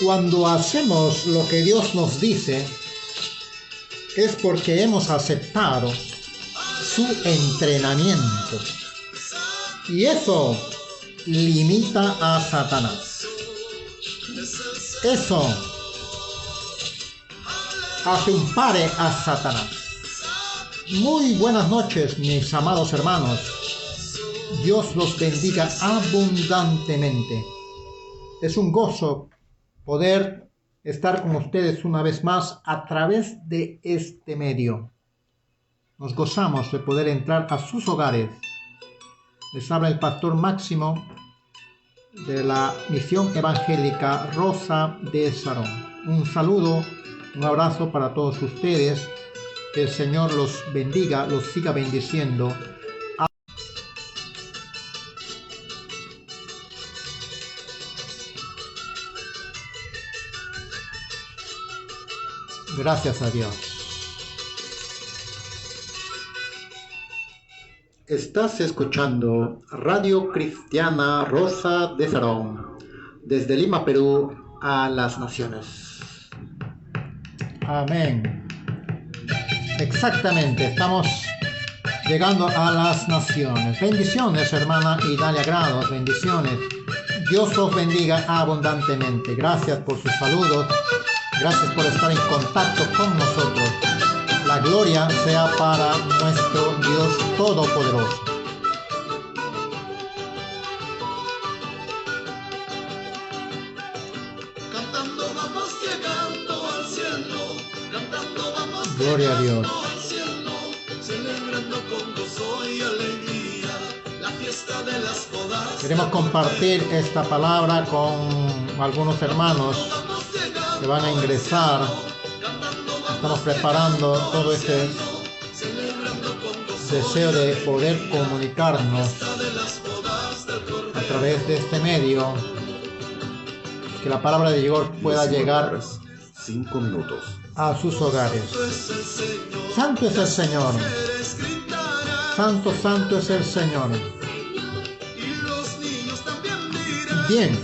Cuando hacemos lo que Dios nos dice, es porque hemos aceptado su entrenamiento. Y eso limita a Satanás. Eso hace un pare a Satanás. Muy buenas noches, mis amados hermanos. Dios los bendiga abundantemente. Es un gozo poder estar con ustedes una vez más a través de este medio. Nos gozamos de poder entrar a sus hogares. Les habla el pastor Máximo de la Misión Evangélica Rosa de Sarón. Un saludo, un abrazo para todos ustedes. Que el Señor los bendiga, los siga bendiciendo. Gracias a Dios. Estás escuchando Radio Cristiana Rosa de Sarón, desde Lima, Perú, a las naciones. Amén. Exactamente, estamos llegando a las naciones. Bendiciones, hermana Idalia Grados, bendiciones. Dios los bendiga abundantemente. Gracias por sus saludos. Gracias por estar en contacto con nosotros. La gloria sea para nuestro Dios Todopoderoso. Cantando vamos llegando al cielo, cantando vamos Gloria a Dios. al cielo, celebrando con gozo y alegría la fiesta de las bodas. Queremos compartir esta palabra con algunos hermanos que van a ingresar. Estamos preparando todo este deseo de poder comunicarnos a través de este medio, que la palabra de Dios pueda llegar 5 minutos a sus hogares. Santo es el Señor. Santo, santo es el Señor. Bien,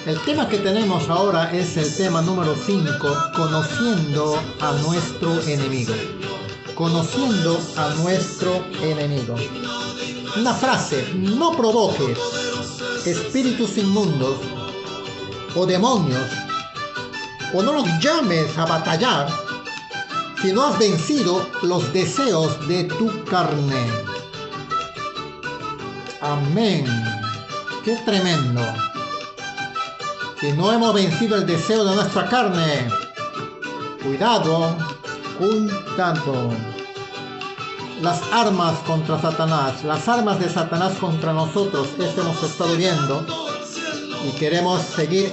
el tema que tenemos ahora es el tema número 5, conociendo a nuestro enemigo. Conociendo a nuestro enemigo. Una frase: no provoques espíritus inmundos o demonios, o no los llames a batallar si no has vencido los deseos de tu carne. Amén. ¡Qué tremendo! Si no hemos vencido el deseo de nuestra carne, cuidado. Las armas contra Satanás, las armas de Satanás contra nosotros, esto hemos estado viendo y queremos seguir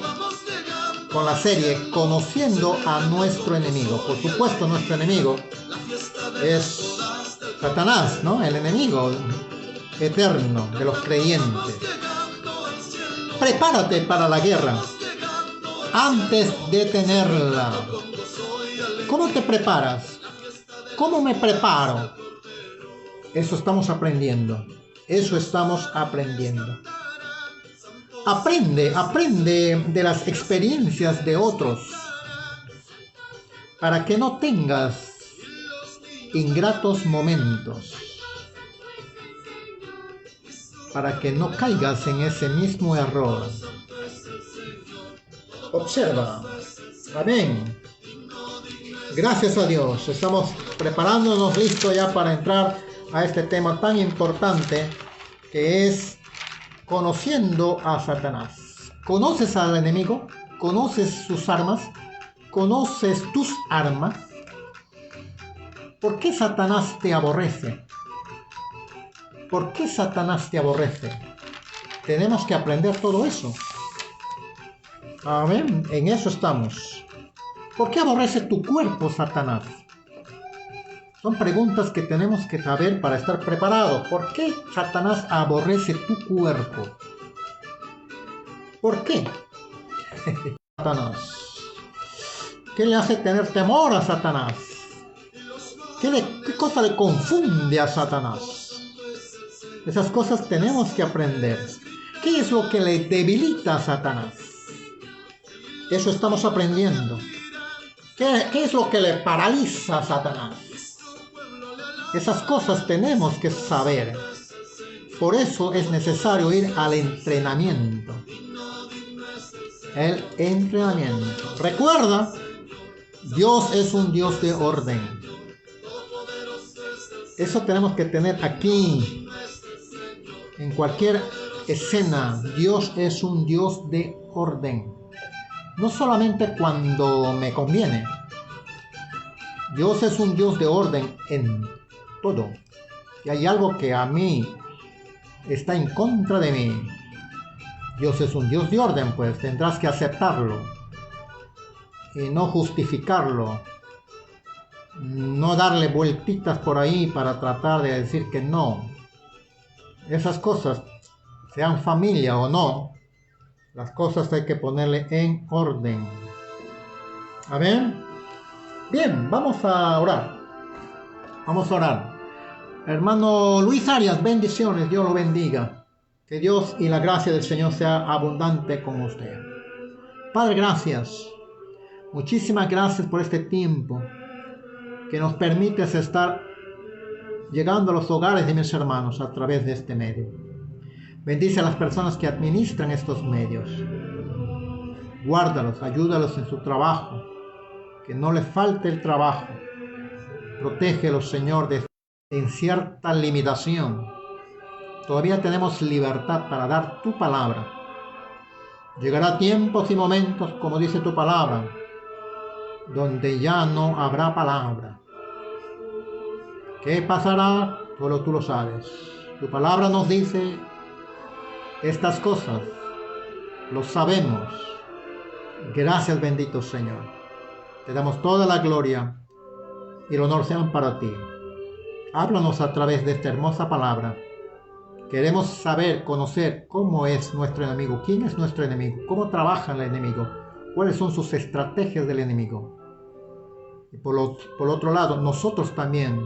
con la serie Conociendo a nuestro enemigo. Por supuesto, nuestro enemigo es Satanás, ¿no? El enemigo eterno de los creyentes. Prepárate para la guerra antes de tenerla. ¿Cómo te preparas? ¿Cómo me preparo? Eso estamos aprendiendo. Eso estamos aprendiendo. Aprende de las experiencias de otros para que no tengas ingratos momentos, para que no caigas en ese mismo error. Observa. Amén. Gracias a Dios. Estamos preparándonos listo ya para entrar a este tema tan importante que es conociendo a Satanás. ¿Conoces al enemigo? ¿Conoces sus armas? ¿Conoces tus armas? ¿Por qué Satanás te aborrece? ¿Por qué Satanás te aborrece? Tenemos que aprender todo eso. Amén. En eso estamos. ¿Por qué aborrece tu cuerpo Satanás? Son preguntas que tenemos que saber para estar preparados. ¿Por qué Satanás aborrece tu cuerpo? ¿Por qué? Satanás. ¿Qué le hace tener temor a Satanás? ¿Qué cosa le confunde a Satanás? Esas cosas tenemos que aprender. ¿Qué es lo que le debilita a Satanás? Eso estamos aprendiendo. ¿Qué es lo que le paraliza a Satanás? Esas cosas tenemos que saber. Por eso es necesario ir al entrenamiento. El entrenamiento. Recuerda, Dios es un Dios de orden. Eso tenemos que tener aquí. En cualquier escena, Dios es un Dios de orden. No solamente cuando me conviene. Dios es un Dios de orden en todo. Si hay algo que a mí está en contra de mí, Dios es un Dios de orden, pues tendrás que aceptarlo y no justificarlo, no darle vueltitas por ahí para tratar de decir que no. Esas cosas, sean familia o no, las cosas hay que ponerle en orden. Amén. Bien, vamos a orar. Vamos a orar. Hermano Luis Arias, bendiciones, Dios lo bendiga. Que Dios y la gracia del Señor sea abundante con usted. Padre, gracias. Muchísimas gracias por este tiempo que nos permites estar llegando a los hogares de mis hermanos a través de este medio. Bendice a las personas que administran estos medios. Guárdalos, ayúdalos en su trabajo. Que no les falte el trabajo. Protégelos, Señor, en cierta limitación. Todavía tenemos libertad para dar tu palabra. Llegará tiempos y momentos, como dice tu palabra, donde ya no habrá palabra. ¿Qué pasará? Solo tú lo sabes. Tu palabra nos dice estas cosas. Lo sabemos. Gracias, bendito Señor. Te damos toda la gloria y el honor sean para ti. Háblanos a través de esta hermosa palabra. Queremos saber, conocer cómo es nuestro enemigo, quién es nuestro enemigo, cómo trabaja el enemigo, cuáles son sus estrategias del enemigo. Y por otro lado, nosotros también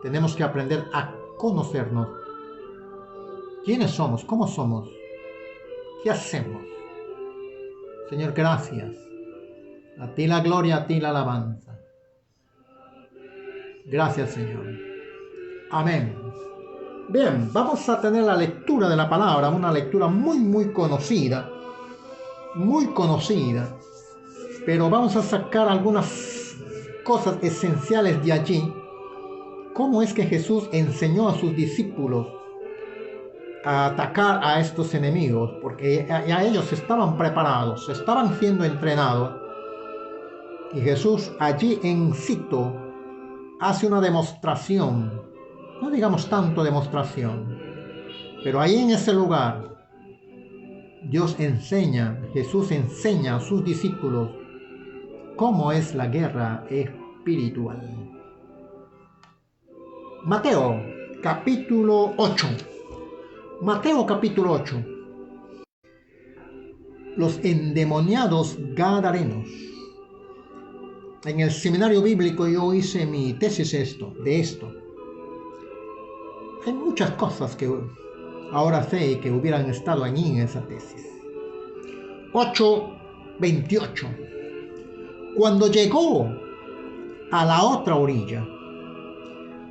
tenemos que aprender a conocernos. ¿Quiénes somos? ¿Cómo somos? ¿Qué hacemos? Señor, gracias. A ti la gloria, a ti la alabanza. Gracias, Señor. Amén. Bien, vamos a tener la lectura de la palabra, una lectura muy conocida, pero vamos a sacar algunas cosas esenciales de allí. ¿Cómo es que Jesús enseñó a sus discípulos a atacar a estos enemigos? Porque ya ellos estaban preparados, estaban siendo entrenados, y Jesús allí en Cito hace una demostración. No digamos tanto demostración, pero ahí en ese lugar Jesús enseña a sus discípulos cómo es la guerra espiritual. Mateo capítulo 8. Mateo capítulo 8. Los endemoniados gadarenos. En el seminario bíblico yo hice mi tesis de esto. Hay muchas cosas que ahora sé y que hubieran estado allí en esa tesis. 8:28. Cuando llegó a la otra orilla,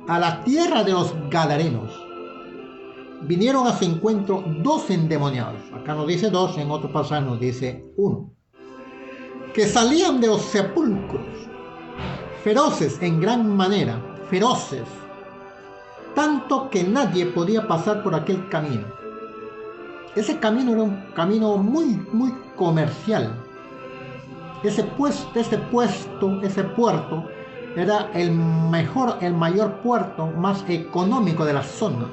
a la tierra de los Gadarenos, vinieron a su encuentro 2 endemoniados. Acá nos dice 2, en otro pasaje nos dice 1. Que salían de los sepulcros, feroces en gran manera, feroces, tanto que nadie podía pasar por aquel camino. Ese camino era un camino muy comercial. Ese puerto era el mayor puerto más económico de la zona.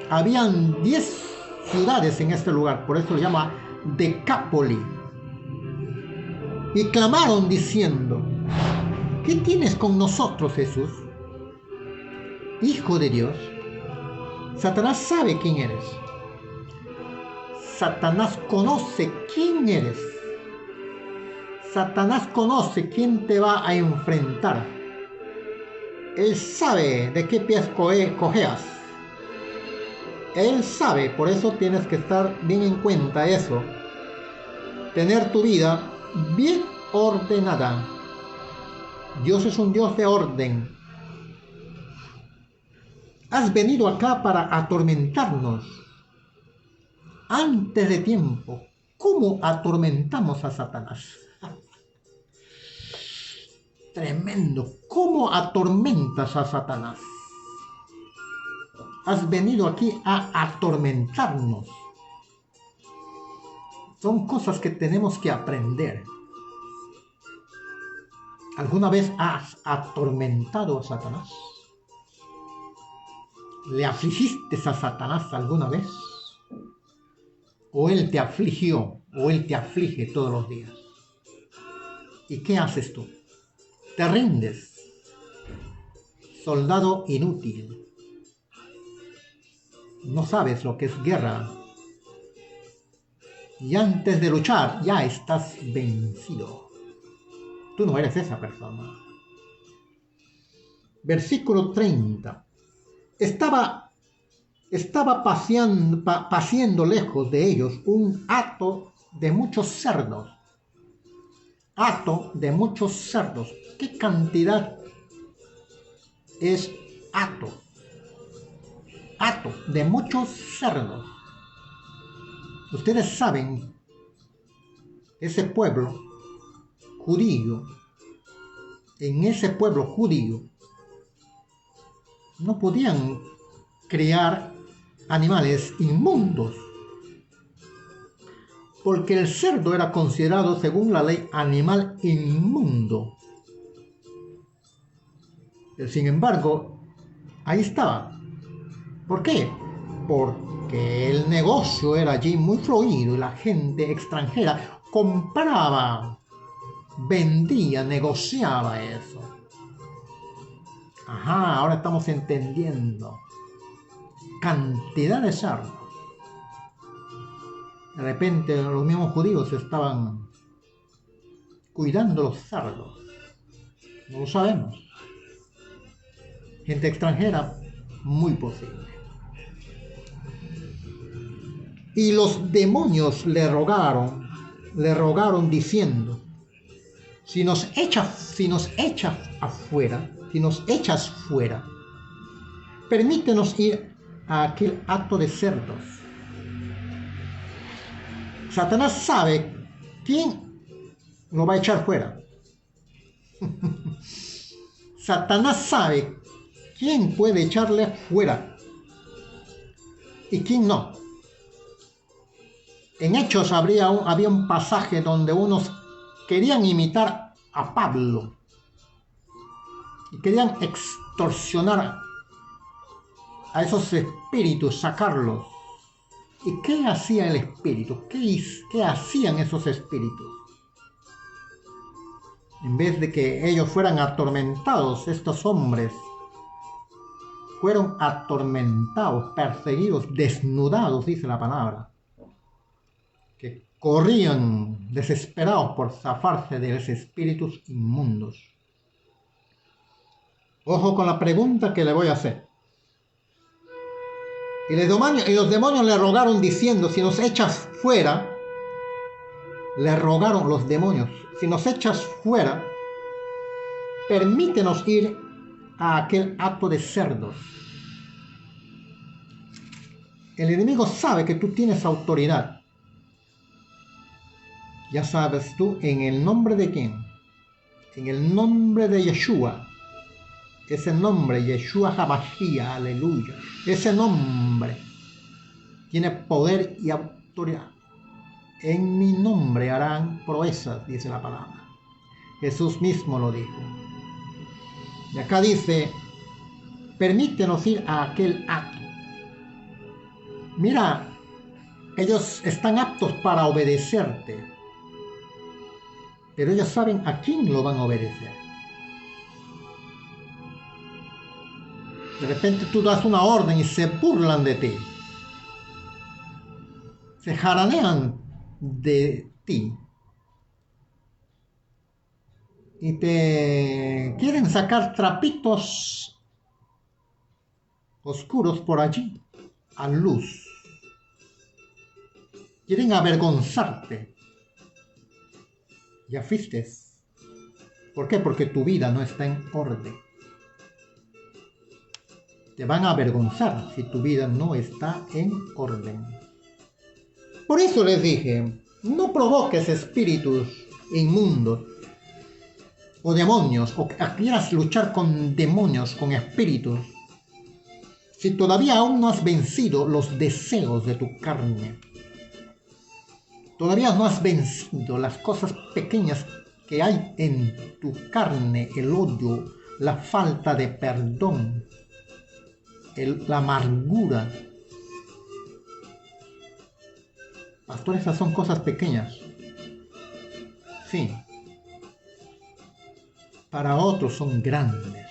Habían 10 ciudades en este lugar, por eso se llama Decápoli. Y clamaron diciendo: ¿qué tienes con nosotros, Jesús, Hijo de Dios? Satanás sabe quién eres. Satanás conoce quién eres. Satanás conoce quién te va a enfrentar. Él sabe de qué pies cojeas. Él sabe, por eso tienes que estar bien en cuenta eso. tener tu vida bien ordenada. Dios es un Dios de orden. Has venido acá para atormentarnos antes de tiempo. ¿Cómo atormentamos a Satanás? Tremendo. ¿Cómo atormentas a Satanás? Has venido aquí a atormentarnos. Son cosas que tenemos que aprender. ¿Alguna vez has atormentado a Satanás? ¿Le afligiste a Satanás alguna vez? ¿O él te afligió? ¿O él te aflige todos los días? ¿Y qué haces tú? Te rindes. Soldado inútil. No sabes lo que es guerra. Y antes de luchar ya estás vencido. Tú no eres esa persona. Versículo 30. Estaba paciendo lejos de ellos un hato de muchos cerdos. Hato de muchos cerdos. ¿Qué cantidad es hato? Hato de muchos cerdos. Ustedes saben, ese pueblo judío, en ese pueblo judío, no podían criar animales inmundos, porque el cerdo era considerado, según la ley, animal inmundo. Sin embargo, ahí estaba. ¿Por qué? Porque el negocio era allí muy fluido y la gente extranjera compraba, vendía, negociaba eso. Ajá, ahora estamos entendiendo. Cantidad de cerdos. De repente los mismos judíos estaban cuidando los cerdos. No lo sabemos. Gente extranjera, muy posible. Y los demonios le rogaron diciendo: si nos echas fuera, permítenos ir a aquel hato de cerdos. Satanás sabe quién lo va a echar fuera. Satanás sabe quién puede echarle fuera y quién no. En Hechos había un pasaje donde unos querían imitar a Pablo y querían extorsionar a esos espíritus, sacarlos. ¿Y qué hacía el espíritu? ¿Qué hacían esos espíritus? En vez de que ellos fueran atormentados, estos hombres fueron atormentados, perseguidos, desnudados, dice la palabra, que corrían desesperados por zafarse de los espíritus inmundos. Ojo con la pregunta que le voy a hacer. Y los demonios le rogaron diciendo: si nos echas fuera, le rogaron los demonios, si nos echas fuera, permítenos ir a aquel hato de cerdos. El enemigo sabe que tú tienes autoridad. Ya sabes tú, ¿en el nombre de quién? En el nombre de Yeshua. Ese nombre, Yeshua HaMashiach, aleluya. Ese nombre tiene poder y autoridad. En mi nombre harán proezas, dice la palabra. Jesús mismo lo dijo. Y acá dice: permítenos ir a aquel hato. Mira, ellos están aptos para obedecerte, pero ellos saben a quién lo van a obedecer. De repente tú das una orden y se burlan de ti. Se jaranean de ti. Y te quieren sacar trapitos oscuros por allí, a luz. Quieren avergonzarte. Ya fuiste. ¿Por qué? Porque tu vida no está en orden. Te van a avergonzar si tu vida no está en orden. Por eso les dije, no provoques espíritus inmundos o demonios, o quieras luchar con demonios, con espíritus, si todavía aún no has vencido los deseos de tu carne. Todavía no has vencido las cosas pequeñas que hay en tu carne, el odio, la falta de perdón, la amargura. Pastor, esas son cosas pequeñas. Sí. Para otros son grandes.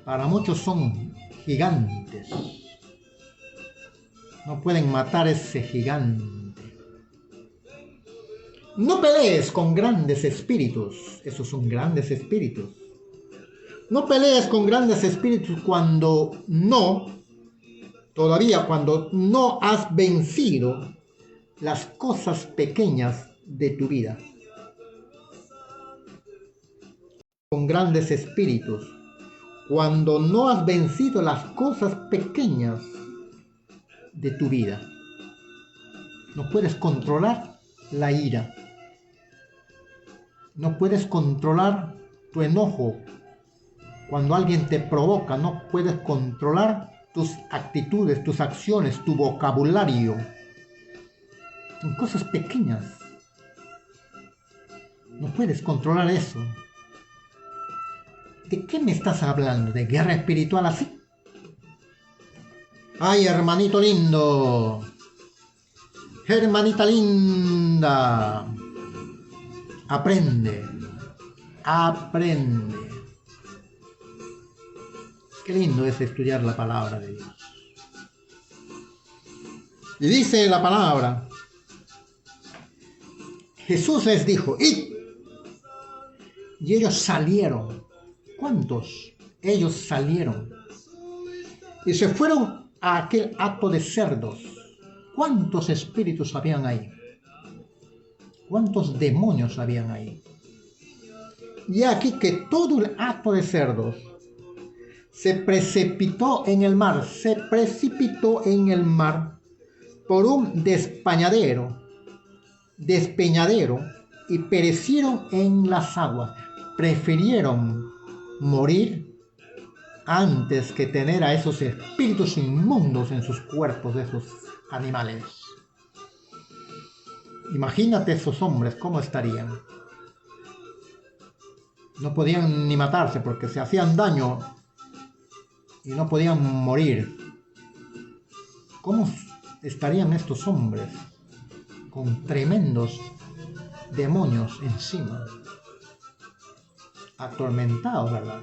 Para muchos son gigantes. No pueden matar ese gigante. No pelees con grandes espíritus. Esos son grandes espíritus. No pelees con grandes espíritus cuando no has vencido las cosas pequeñas de tu vida. Con grandes espíritus, cuando no has vencido las cosas pequeñas de tu vida. No puedes controlar la ira. No puedes controlar tu enojo. Cuando alguien te provoca, no puedes controlar tus actitudes, tus acciones, tu vocabulario. Son cosas pequeñas. No puedes controlar eso. ¿De qué me estás hablando? ¿De guerra espiritual así? ¡Ay, hermanito lindo! Hermanita linda. Aprende. Aprende. Qué lindo es estudiar la palabra de Dios. Y dice la palabra, Jesús les dijo, id. Y ellos salieron. ¿Cuántos? Ellos salieron. Y se fueron a aquel hato de cerdos. ¿Cuántos espíritus habían ahí? ¿Cuántos demonios habían ahí? Y aquí que todo el hato de cerdos se precipitó en el mar, por un despeñadero, y perecieron en las aguas. Prefirieron morir antes que tener a esos espíritus inmundos en sus cuerpos de esos animales. Imagínate esos hombres, ¿cómo estarían? No podían ni matarse porque se hacían daño y no podían morir. ¿Cómo estarían estos hombres con tremendos demonios encima? Atormentados, ¿verdad?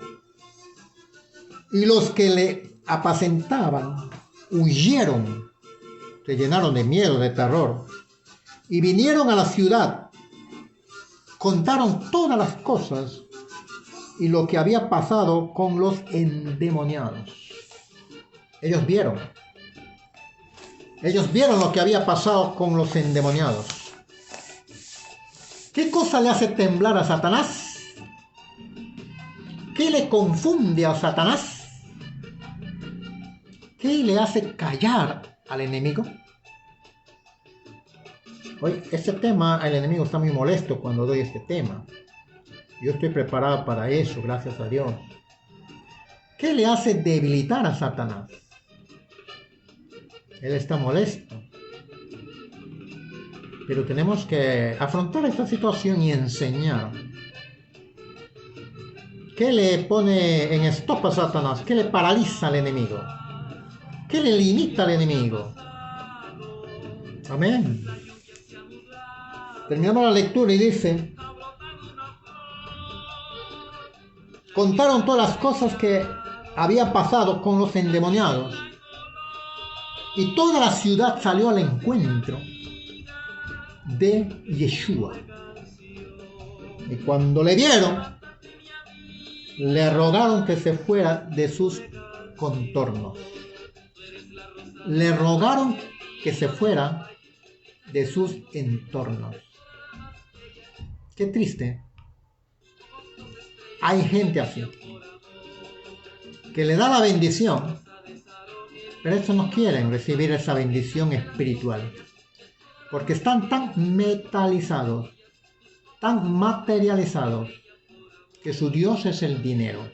Y los que le apacentaban huyeron, se llenaron de miedo, de terror, y vinieron a la ciudad, contaron todas las cosas y lo que había pasado con los endemoniados. Ellos vieron lo que había pasado con los endemoniados. ¿Qué cosa le hace temblar a Satanás? ¿Qué le confunde a Satanás? ¿Qué le hace callar al enemigo? Hoy, este tema, el enemigo está muy molesto cuando doy este tema. Yo estoy preparado para eso, gracias a Dios. ¿Qué le hace debilitar a Satanás? Él está molesto. Pero tenemos que afrontar esta situación y enseñar. ¿Qué le pone en stop a Satanás? ¿Qué le paraliza al enemigo? ¿Qué le limita al enemigo? Amén. Terminamos la lectura y dice, contaron todas las cosas que había pasado con los endemoniados y toda la ciudad salió al encuentro de Yeshua. Y cuando le vieron, le rogaron que se fuera de sus contornos. Le rogaron que se fuera de sus entornos. Qué triste. Hay gente así, que le da la bendición, pero estos no quieren recibir esa bendición espiritual, porque están tan metalizados, tan materializados, que su Dios es el dinero.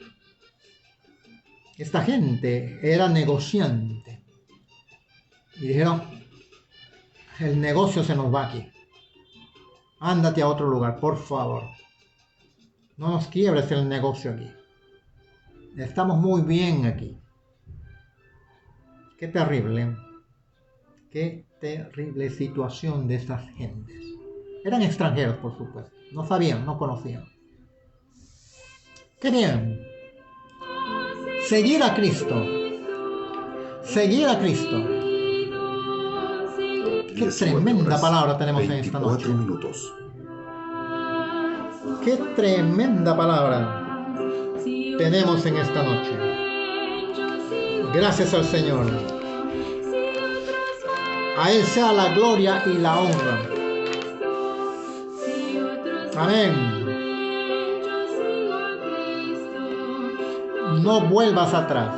Esta gente era negociante y dijeron, el negocio se nos va aquí, ándate a otro lugar, por favor, no nos quiebres el negocio aquí, estamos muy bien aquí. Qué terrible situación de estas gentes. Eran extranjeros, por supuesto, no sabían, no conocían. Qué bien. Seguir a Cristo. Seguir a Cristo. Qué tremenda palabra tenemos en esta noche. 24 minutos. Qué tremenda palabra tenemos en esta noche. Gracias al Señor. A Él sea la gloria y la honra. Amén. No vuelvas atrás.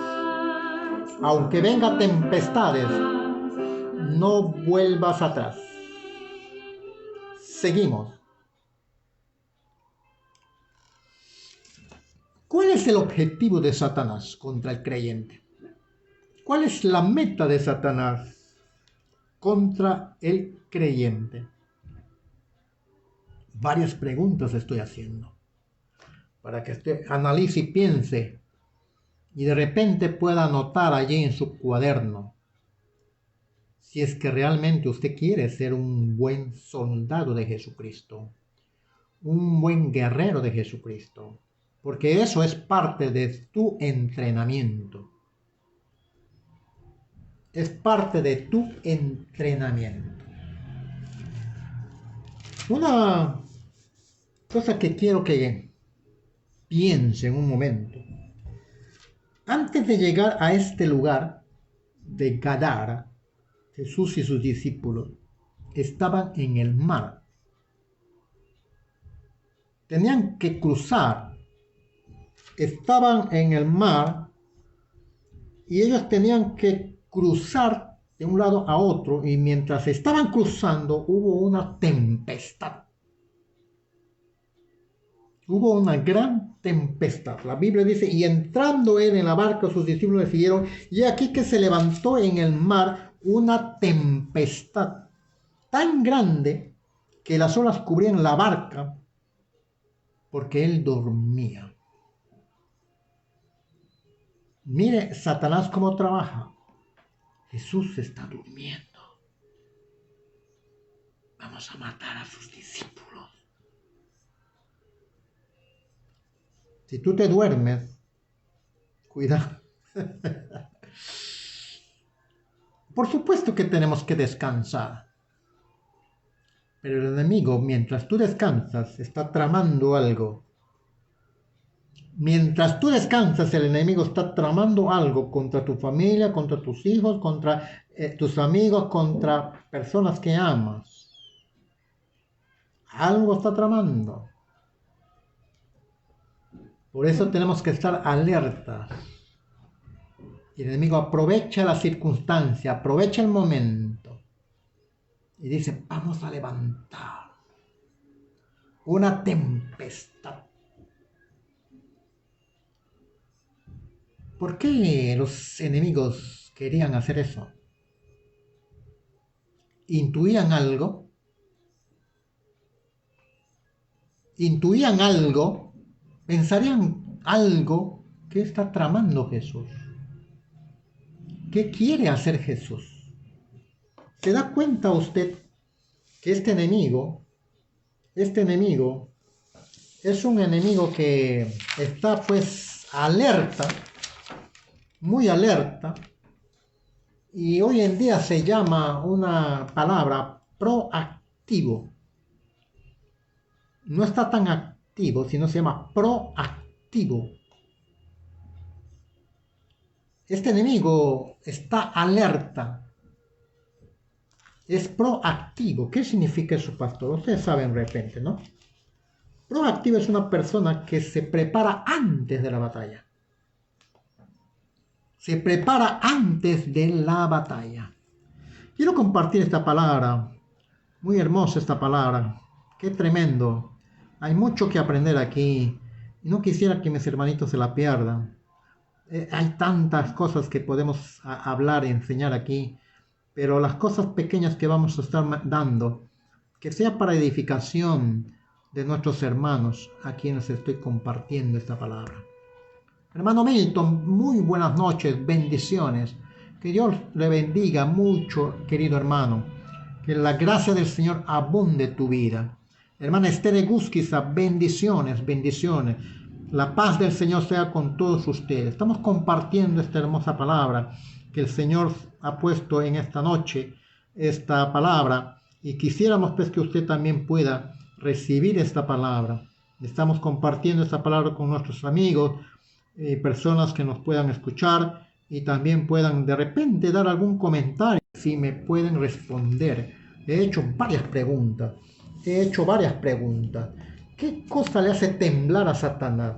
Aunque vengan tempestades, no vuelvas atrás. Seguimos. ¿Cuál es el objetivo de Satanás contra el creyente? ¿Cuál es la meta de Satanás contra el creyente? Varias preguntas estoy haciendo para que usted analice y piense y de repente pueda anotar allí en su cuaderno si es que realmente usted quiere ser un buen soldado de Jesucristo, un buen guerrero de Jesucristo, porque eso es parte de tu entrenamiento. Es parte de tu entrenamiento. Una cosa que quiero que piense en un momento. Antes de llegar a este lugar de Gadara, Jesús y sus discípulos estaban en el mar. Tenían que cruzar. Estaban en el mar y ellos tenían que cruzar de un lado a otro, y mientras estaban cruzando hubo una tempestad. Hubo una gran tempestad. La Biblia dice, y entrando él en la barca, sus discípulos le siguieron, y aquí que se levantó en el mar una tempestad tan grande que las olas cubrían la barca, porque él dormía. Mire Satanás cómo trabaja. Jesús está durmiendo. Vamos a matar a sus discípulos. Si tú te duermes, cuidado. Por supuesto que tenemos que descansar. Pero el enemigo, mientras tú descansas, está tramando algo. Mientras tú descansas, el enemigo está tramando algo contra tu familia, contra tus hijos, contra tus amigos, contra personas que amas. Algo está tramando. Por eso tenemos que estar alertas. Y el enemigo aprovecha la circunstancia, aprovecha el momento. Y dice, vamos a levantar una tempestad. ¿Por qué los enemigos querían hacer eso? ¿Intuían algo? ¿Intuían algo? ¿Pensarían algo que está tramando Jesús? ¿Qué quiere hacer Jesús? ¿Se da cuenta usted que este enemigo es un enemigo que está pues alerta, muy alerta, y hoy en día se llama una palabra proactivo. No está tan activo, sino se llama proactivo. Este enemigo está alerta, es proactivo. ¿Qué significa eso, pastor? Ustedes saben de repente, ¿no? Proactivo es una persona que se prepara antes de la batalla. Se prepara antes de la batalla. Quiero compartir esta palabra. Muy hermosa esta palabra. Qué tremendo. Hay mucho que aprender aquí. Y no quisiera que mis hermanitos se la pierdan. Hay tantas cosas que podemos hablar y enseñar aquí. Pero las cosas pequeñas que vamos a estar dando, que sea para edificación de nuestros hermanos a quienes estoy compartiendo esta palabra. Hermano Milton, muy buenas noches, bendiciones. Que Dios le bendiga mucho, querido hermano. Que la gracia del Señor abunde tu vida. Hermana Esther Gusquiza, bendiciones, bendiciones. La paz del Señor sea con todos ustedes. Estamos compartiendo esta hermosa palabra que el Señor ha puesto en esta noche, esta palabra. Y quisiéramos pues que usted también pueda recibir esta palabra. Estamos compartiendo esta palabra con nuestros amigos, personas que nos puedan escuchar y también puedan de repente dar algún comentario, si me pueden responder. He hecho varias preguntas. ¿Qué cosa le hace temblar a Satanás?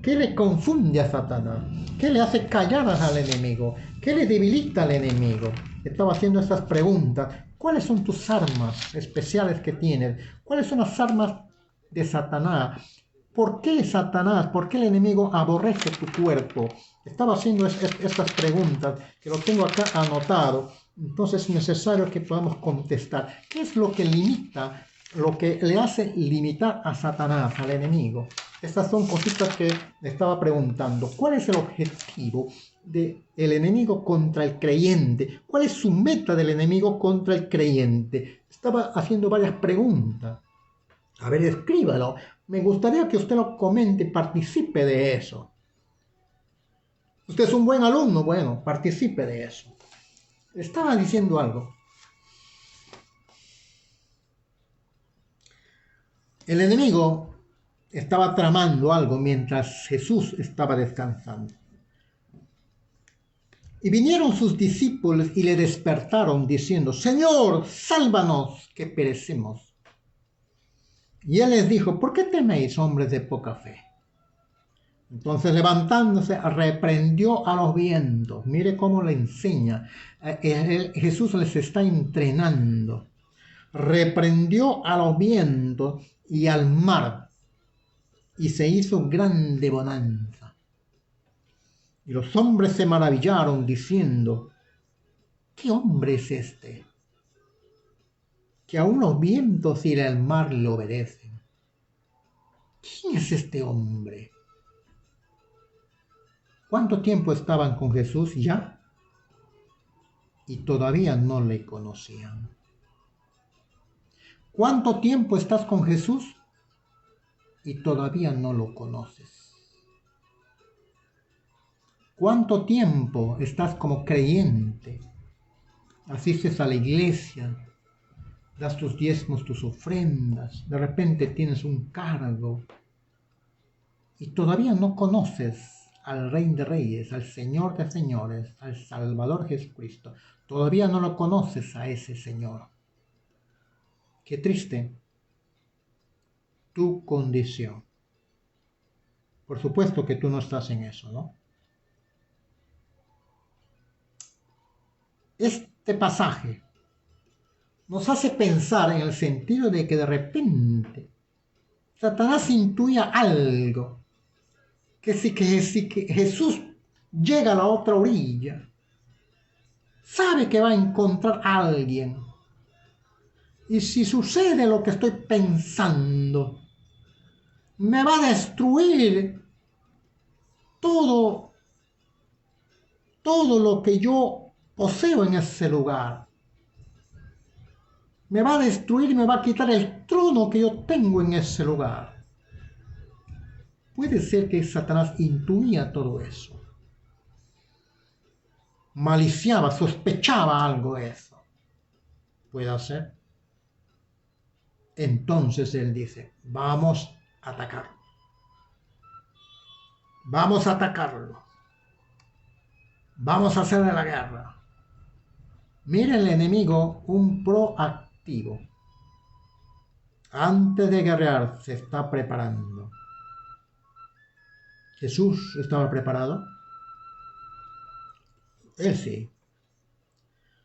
¿Qué le confunde a Satanás? ¿Qué le hace callar al enemigo? ¿Qué le debilita al enemigo? Estaba haciendo estas preguntas. ¿Cuáles son tus armas especiales que tienes? ¿Cuáles son las armas de Satanás? ¿Por qué Satanás? ¿Por qué el enemigo aborrece tu cuerpo? Estaba haciendo estas preguntas, que lo tengo acá anotado. Entonces es necesario que podamos contestar. ¿Qué es lo que limita, lo que le hace limitar a Satanás, al enemigo? Estas son cositas que le estaba preguntando. ¿Cuál es el objetivo del enemigo contra el creyente? ¿Cuál es su meta del enemigo contra el creyente? Estaba haciendo varias preguntas. A ver, escríbalo. Me gustaría que usted lo comente, participe de eso. Usted es un buen alumno, bueno, participe de eso. Estaba diciendo algo. El enemigo estaba tramando algo mientras Jesús estaba descansando. Y vinieron sus discípulos y le despertaron diciendo: Señor, sálvanos, que perecemos. Y él les dijo: ¿por qué teméis, hombres de poca fe? Entonces, levantándose, reprendió a los vientos. Mire cómo le enseña. Jesús les está entrenando. Reprendió a los vientos y al mar, y se hizo grande bonanza. Y los hombres se maravillaron, diciendo: ¿qué hombre es este, que aun los vientos y el mar le obedecen? ¿Quién es este hombre? ¿Cuánto tiempo estaban con Jesús ya? Y todavía no le conocían. ¿Cuánto tiempo estás con Jesús? Y todavía no lo conoces. ¿Cuánto tiempo estás como creyente? Asistes a la iglesia, das tus diezmos, tus ofrendas, de repente tienes un cargo y todavía no conoces al Rey de Reyes, al Señor de Señores, al Salvador Jesucristo. Todavía no lo conoces a ese Señor. Qué triste tu condición. Por supuesto que tú no estás en eso, ¿no? Este pasaje nos hace pensar en el sentido de que de repente Satanás intuía algo, que si Jesús llega a la otra orilla, sabe que va a encontrar a alguien. Y si sucede lo que estoy pensando, me va a destruir todo lo que yo poseo en ese lugar. Me va a destruir y me va a quitar el trono que yo tengo en ese lugar. Puede ser que Satanás intuía todo eso. Maliciaba, sospechaba algo de eso. Puede ser. Entonces él dice: vamos a atacarlo. Vamos a atacarlo. Vamos a hacerle la guerra. Mira el enemigo, un proactivo. Antes de guerrear se está preparando. ¿Jesús estaba preparado? Él sí.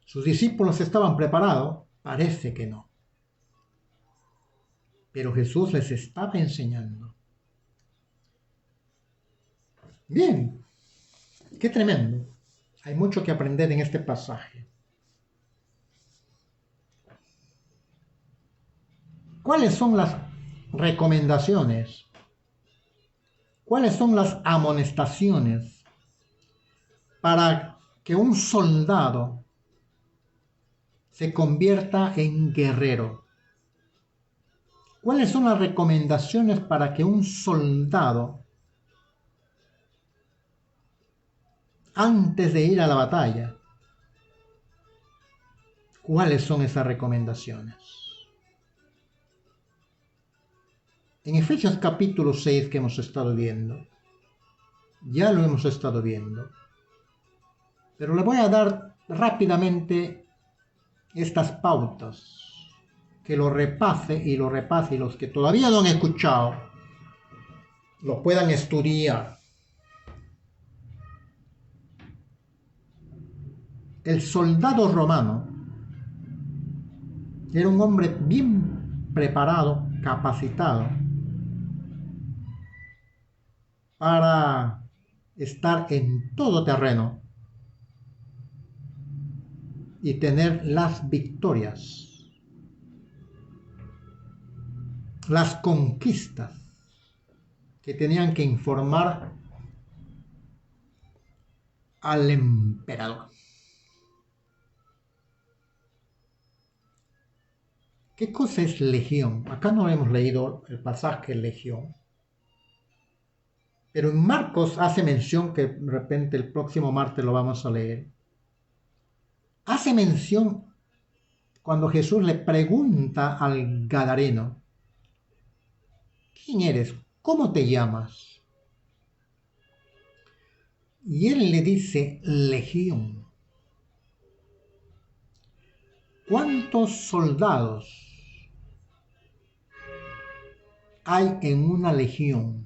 ¿Sus discípulos estaban preparados? Parece que no. Pero Jesús les estaba enseñando. Bien, qué tremendo. Hay mucho que aprender en este pasaje. ¿Cuáles son las recomendaciones? ¿Cuáles son las amonestaciones para que un soldado se convierta en guerrero? ¿Cuáles son las recomendaciones para que un soldado, antes de ir a la batalla, cuáles son esas recomendaciones? En Efesios capítulo 6 que hemos estado viendo, ya lo hemos estado viendo, pero le voy a dar rápidamente estas pautas, que lo repase y los que todavía no han escuchado, lo puedan estudiar. El soldado romano era un hombre bien preparado, capacitado, para estar en todo terreno y tener las victorias, las conquistas que tenían que informar al emperador. ¿Qué cosa es legión? Acá no hemos leído el pasaje legión, pero en Marcos hace mención, que de repente el próximo martes lo vamos a leer. Hace mención cuando Jesús le pregunta al gadareno: ¿quién eres? ¿Cómo te llamas? Y él le dice: legión. ¿Cuántos soldados hay en una legión?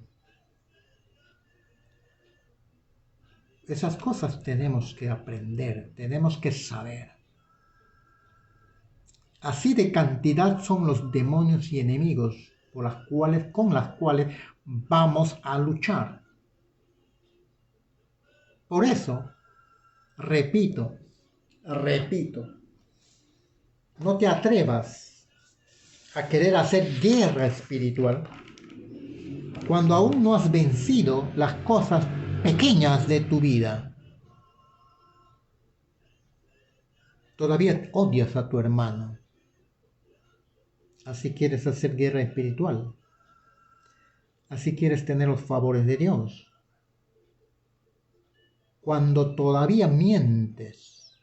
Esas cosas tenemos que aprender, tenemos que saber. Así de cantidad son los demonios y enemigos con las cuales vamos a luchar. Por eso, repito, no te atrevas a querer hacer guerra espiritual cuando aún no has vencido las cosas pequeñas de tu vida. Todavía odias a tu hermano. Así quieres hacer guerra espiritual. Así quieres tener los favores de Dios. Cuando todavía mientes,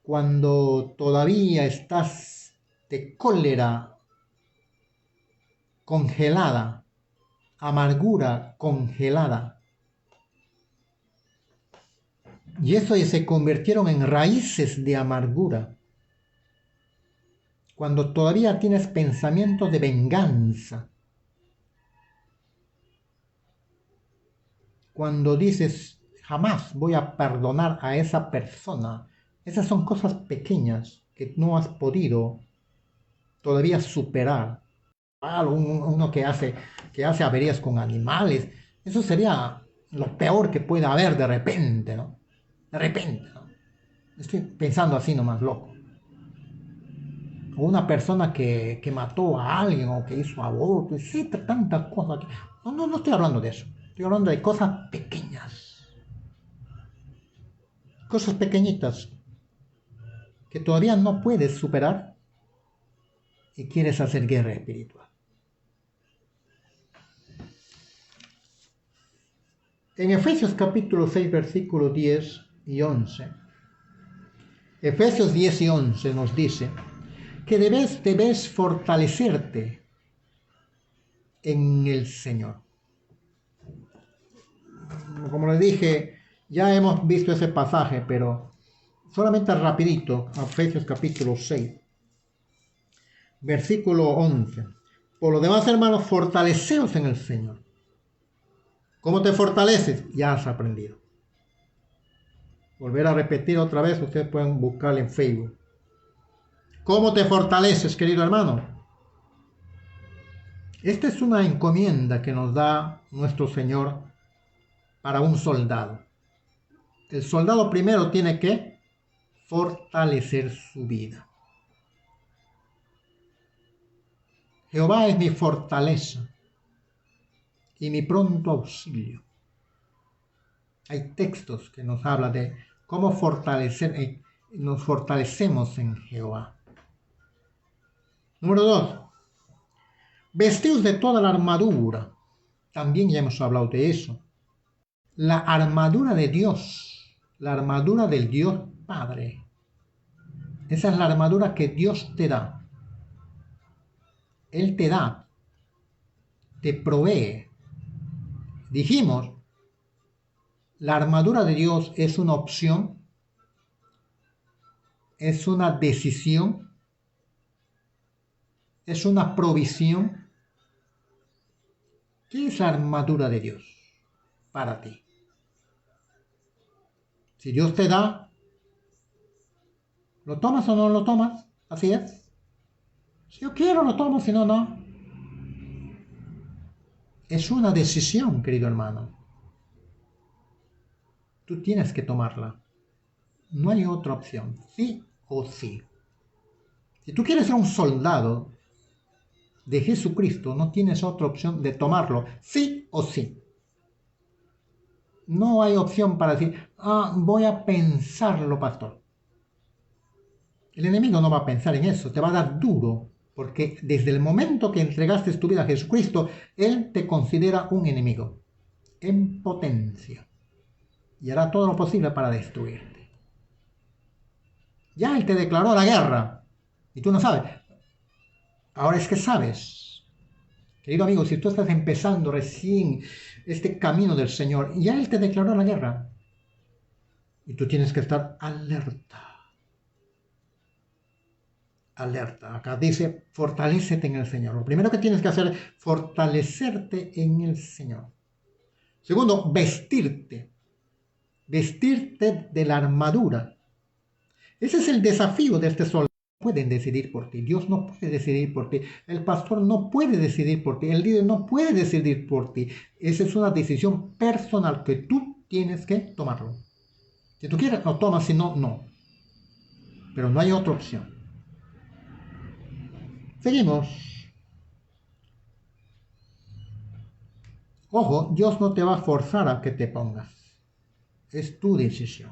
cuando todavía estás de cólera congelada, amargura congelada, y eso se convirtieron en raíces de amargura. Cuando todavía tienes pensamientos de venganza, cuando dices: jamás voy a perdonar a esa persona. Esas son cosas pequeñas que no has podido todavía superar. Uno que hace averías con animales, eso sería lo peor que puede haber de repente, ¿no? De repente, ¿no? Estoy pensando así nomás, loco. O una persona que mató a alguien o que hizo aborto, etc. Tantas cosas. No estoy hablando de eso. Estoy hablando de cosas pequeñas. Cosas pequeñitas que todavía no puedes superar y quieres hacer guerra espiritual. En Efesios capítulo 6, versículos 10 y 11, Efesios 10 y 11 nos dice que debes fortalecerte en el Señor. Como les dije, ya hemos visto ese pasaje, pero solamente rapidito, Efesios capítulo 6. versículo 11. Por lo demás, hermanos, fortaleceos en el Señor. ¿Cómo te fortaleces? Ya has aprendido. Volver a repetir otra vez, ustedes pueden buscarle en Facebook. ¿Cómo te fortaleces, querido hermano? Esta es una encomienda que nos da nuestro Señor para un soldado. El soldado primero tiene que fortalecer su vida. Jehová es mi fortaleza y mi pronto auxilio. Hay textos que nos hablan de cómo nos fortalecemos en Jehová. Número 2. Vestidos de toda la armadura. También ya hemos hablado de eso. La armadura de Dios, la armadura del Dios Padre. Esa es la armadura que Dios te da. Él te da, te provee. Dijimos, la armadura de Dios es una opción, es una decisión, es una provisión. ¿Qué es la armadura de Dios para ti? Si Dios te da, ¿lo tomas o no lo tomas? Así es. Si yo quiero, lo tomo, si no, no. Es una decisión, querido hermano. Tú tienes que tomarla. No hay otra opción. Sí o sí. Si tú quieres ser un soldado de Jesucristo, no tienes otra opción de tomarlo. Sí o sí. No hay opción para decir, voy a pensarlo, pastor. El enemigo no va a pensar en eso. Te va a dar duro. Porque desde el momento que entregaste tu vida a Jesucristo, Él te considera un enemigo en potencia y hará todo lo posible para destruirte. Ya Él te declaró la guerra y tú no sabes. Ahora es que sabes. Querido amigo, si tú estás empezando recién este camino del Señor, ya Él te declaró la guerra y tú tienes que estar alerta. Alerta. Acá dice, fortalécete en el Señor. Lo primero que tienes que hacer es fortalecerte en el Señor. Segundo, vestirte. Vestirte de la armadura. Ese es el desafío de este soldado. No pueden decidir por ti. Dios no puede decidir por ti. El pastor no puede decidir por ti. El líder no puede decidir por ti. Esa es una decisión personal que tú tienes que tomarlo. Si tú quieres, lo tomas. Si no, no. Pero no hay otra opción. Seguimos. Ojo, Dios no te va a forzar a que te pongas. Es tu decisión.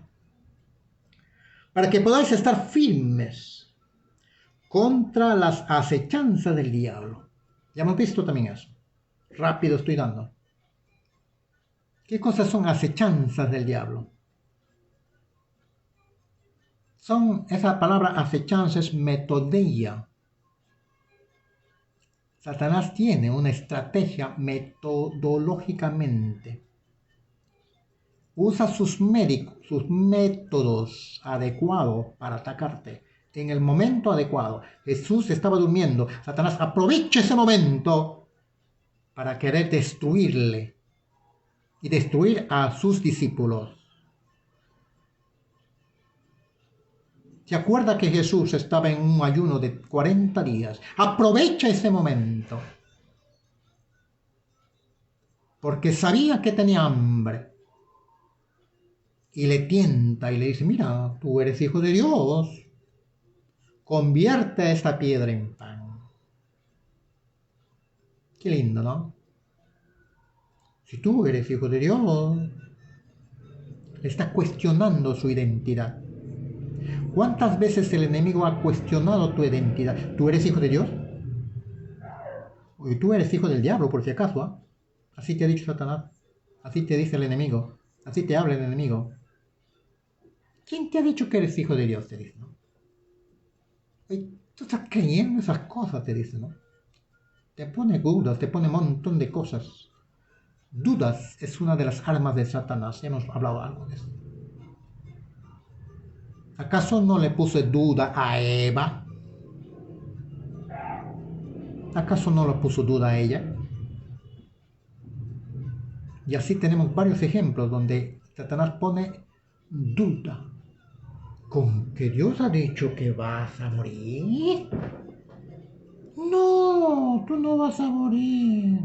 Para que podáis estar firmes contra las acechanzas del diablo. Ya hemos visto también eso. Rápido estoy dando. ¿Qué cosas son acechanzas del diablo? Esa palabra acechanza es metodeia. Satanás tiene una estrategia metodológicamente. Usa sus métodos adecuados para atacarte. En el momento adecuado. Jesús estaba durmiendo. Satanás aprovecha ese momento para querer destruirle y destruir a sus discípulos. ¿Se acuerda que Jesús estaba en un ayuno de 40 días? Aprovecha ese momento. Porque sabía que tenía hambre. Y le tienta y le dice, mira, tú eres hijo de Dios. Convierte esta piedra en pan. Qué lindo, ¿no? Si tú eres hijo de Dios, le está cuestionando su identidad. ¿Cuántas veces el enemigo ha cuestionado tu identidad? ¿Tú eres hijo de Dios? O tú eres hijo del diablo, por si acaso, ¿eh? Así te ha dicho Satanás. Así te dice el enemigo. Así te habla el enemigo. ¿Quién te ha dicho que eres hijo de Dios? Te dice, ¿no? Tú estás creyendo esas cosas, te dice, ¿no? Te pone dudas, te pone un montón de cosas. Dudas es una de las armas de Satanás. Ya hemos hablado algo de eso. ¿Acaso no le puse duda a Eva? ¿Acaso no lo puso duda a ella? Y así tenemos varios ejemplos donde Satanás pone duda. ¿Con que Dios ha dicho que vas a morir? No, tú no vas a morir.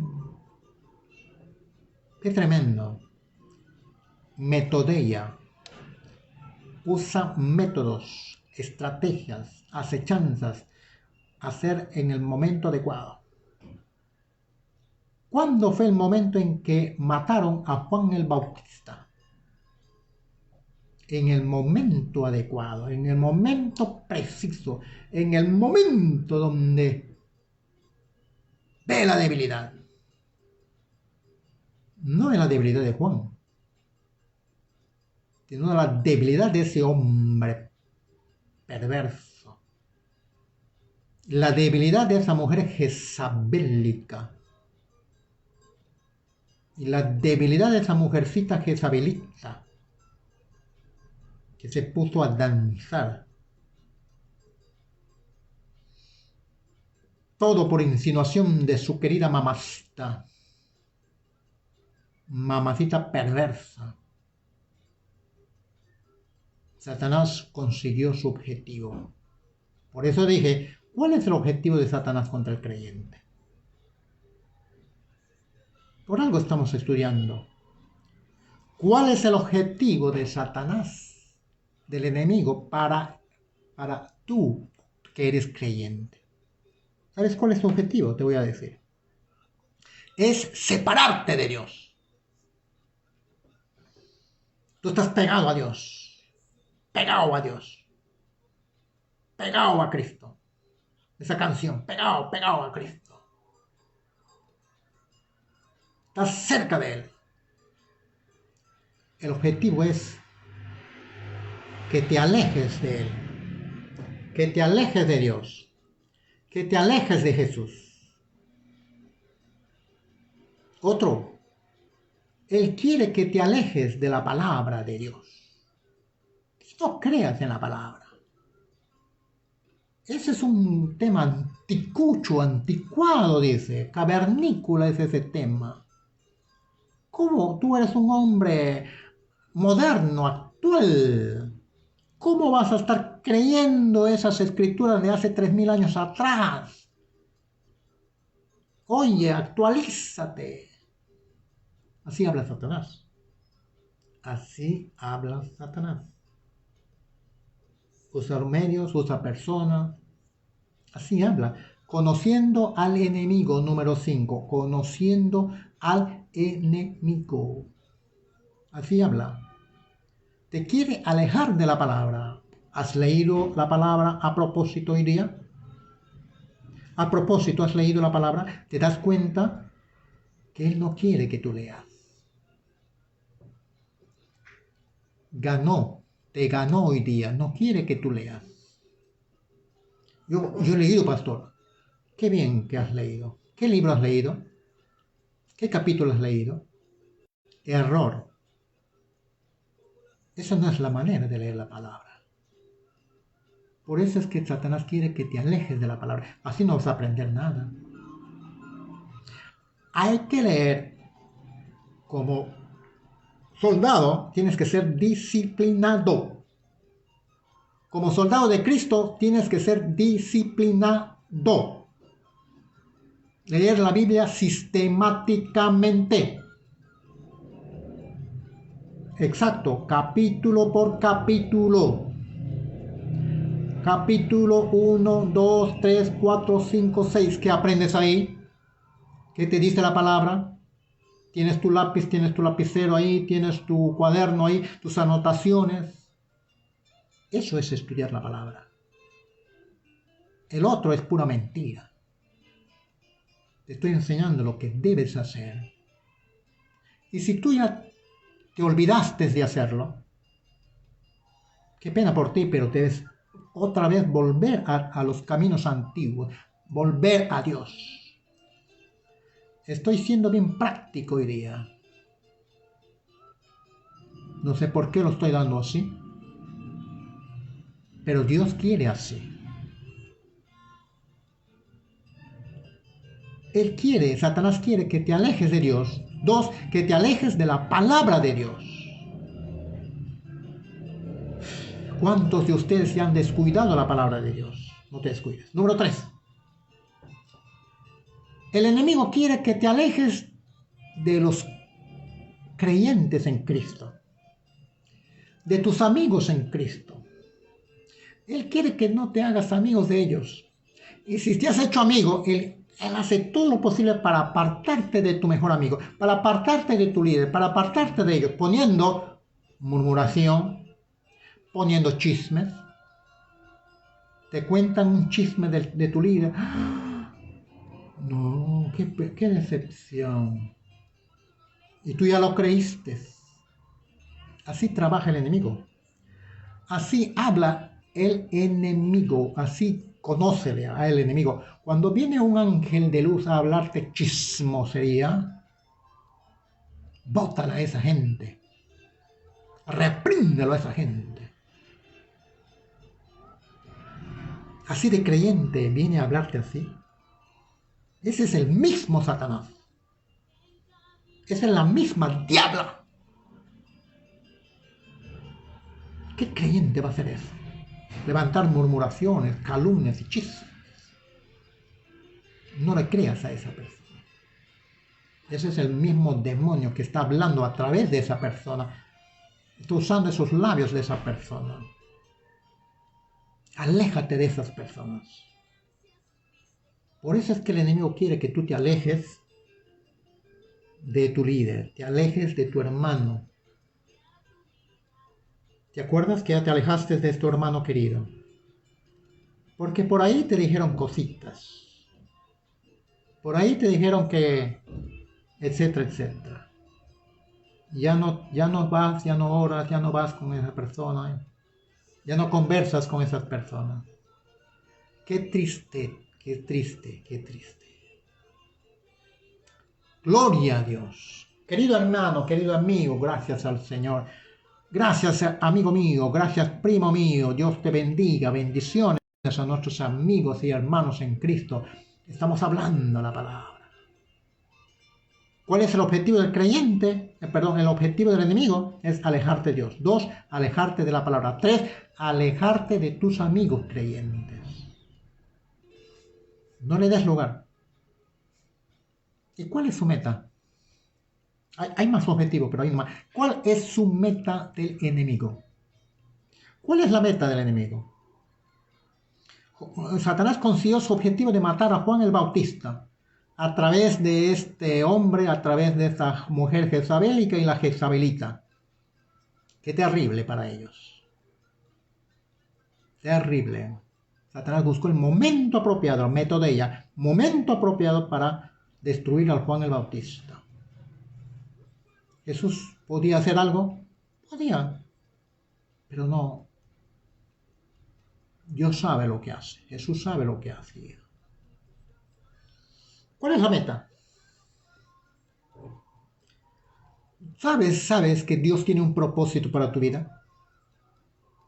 Qué tremendo. Metodeia. Usa métodos, estrategias, acechanzas, hacer en el momento adecuado. ¿Cuándo fue el momento en que mataron a Juan el Bautista? En el momento adecuado, en el momento preciso, en el momento donde ve la debilidad. No es la debilidad de Juan, sino la debilidad de ese hombre perverso. La debilidad de esa mujer jezabélica. Y la debilidad de esa mujercita jezabelita que se puso a danzar. Todo por insinuación de su querida mamacita. Mamacita perversa. Satanás consiguió su objetivo. Por eso dije, ¿cuál es el objetivo de Satanás contra el creyente? Por algo estamos estudiando. ¿Cuál es el objetivo de Satanás, del enemigo, para tú que eres creyente? ¿Sabes cuál es tu objetivo? Te voy a decir. Es separarte de Dios. Tú estás pegado a Dios. Pegado a Dios. Pegado a Cristo. Esa canción, pegado a Cristo. Estás cerca de Él. El objetivo es que te alejes de Él. Que te alejes de Dios. Que te alejes de Jesús. Otro, Él quiere que te alejes de la palabra de Dios. Que no creas en la palabra. Ese es un tema anticucho, anticuado, dice. Cavernícola es ese tema. ¿Cómo tú eres un hombre moderno, actual? ¿Cómo vas a estar creyendo esas escrituras de hace 3000 años atrás? Oye, actualízate. Así habla Satanás. Así habla Satanás. Usa medios, usa personas. Así habla. Conociendo al enemigo, número 5. Conociendo al enemigo. Así habla. Te quiere alejar de la palabra. ¿Has leído la palabra a propósito hoy día? A propósito, ¿has leído la palabra? ¿Te das cuenta que Él no quiere que tú leas? Te ganó hoy día, no quiere que tú leas. Yo he leído, pastor. Qué bien que has leído. ¿Qué libro has leído? ¿Qué capítulo has leído? Error. Esa no es la manera de leer la palabra. Por eso es que Satanás quiere que te alejes de la palabra. Así no vas a aprender nada. Hay que leer como soldado, tienes que ser disciplinado. Como soldado de Cristo, tienes que ser disciplinado. Leer la Biblia sistemáticamente. Exacto, capítulo por capítulo. Capítulo 1, 2, 3, 4, 5, 6. ¿Qué aprendes ahí? ¿Qué te dice la palabra? Tienes tu lápiz, tienes tu lapicero ahí, tienes tu cuaderno ahí, tus anotaciones. Eso es estudiar la palabra. El otro es pura mentira. Te estoy enseñando lo que debes hacer. Y si tú ya te olvidaste de hacerlo, qué pena por ti, pero debes otra vez volver a los caminos antiguos, volver a Dios. Estoy siendo bien práctico hoy día. No sé por qué lo estoy dando así, pero Dios quiere así. Satanás quiere que te alejes de Dios. 2, que te alejes de la palabra de Dios. ¿Cuántos de ustedes ya han descuidado la palabra de Dios? No te descuides. Número 3. El enemigo quiere que te alejes de los creyentes en Cristo, de tus amigos en Cristo. Él quiere que no te hagas amigos de ellos. Y si te has hecho amigo, él hace todo lo posible para apartarte de tu mejor amigo, para apartarte de tu líder, para apartarte de ellos, poniendo murmuración, poniendo chismes. Te cuentan un chisme de tu líder. No, qué decepción. Y tú ya lo creíste. Así trabaja el enemigo. Así habla el enemigo. Así conócele a el enemigo. Cuando viene un ángel de luz a hablarte chismosería, bótala a esa gente. Repríndelo a esa gente. Así de creyente viene a hablarte así. Ese es el mismo Satanás. Esa es la misma diabla. ¿Qué creyente va a hacer eso? Levantar murmuraciones, calumnias y chismes. No le creas a esa persona. Ese es el mismo demonio que está hablando a través de esa persona. Está usando esos labios de esa persona. Aléjate de esas personas. Por eso es que el enemigo quiere que tú te alejes de tu líder, te alejes de tu hermano. ¿Te acuerdas que ya te alejaste de tu hermano querido? Porque por ahí te dijeron cositas. Por ahí te dijeron que, etcétera, etcétera. Ya no vas, ya no oras, ya no vas con esa persona. Ya no conversas con esas personas. Qué triste, qué triste, qué triste. Gloria a Dios. Querido hermano, querido amigo, gracias al Señor. Gracias, amigo mío, gracias, primo mío. Dios te bendiga. Bendiciones a nuestros amigos y hermanos en Cristo. Estamos hablando la palabra. ¿Cuál es el objetivo del creyente? El objetivo del enemigo es alejarte de Dios. 2, alejarte de la palabra. 3, alejarte de tus amigos creyentes. No le des lugar. ¿Y cuál es su meta? Hay más objetivos, pero hay más. ¿Cuál es su meta del enemigo? ¿Cuál es la meta del enemigo? Satanás consiguió su objetivo de matar a Juan el Bautista a través de este hombre, a través de esta mujer jezabelica y la jezabelita. Qué terrible para ellos. Terrible. Satanás buscó el momento apropiado, el método de ella, momento apropiado para destruir al Juan el Bautista. ¿Jesús podía hacer algo? Podía, pero no. Dios sabe lo que hace. Jesús sabe lo que hacía. ¿Cuál es la meta? ¿Sabes que Dios tiene un propósito para tu vida?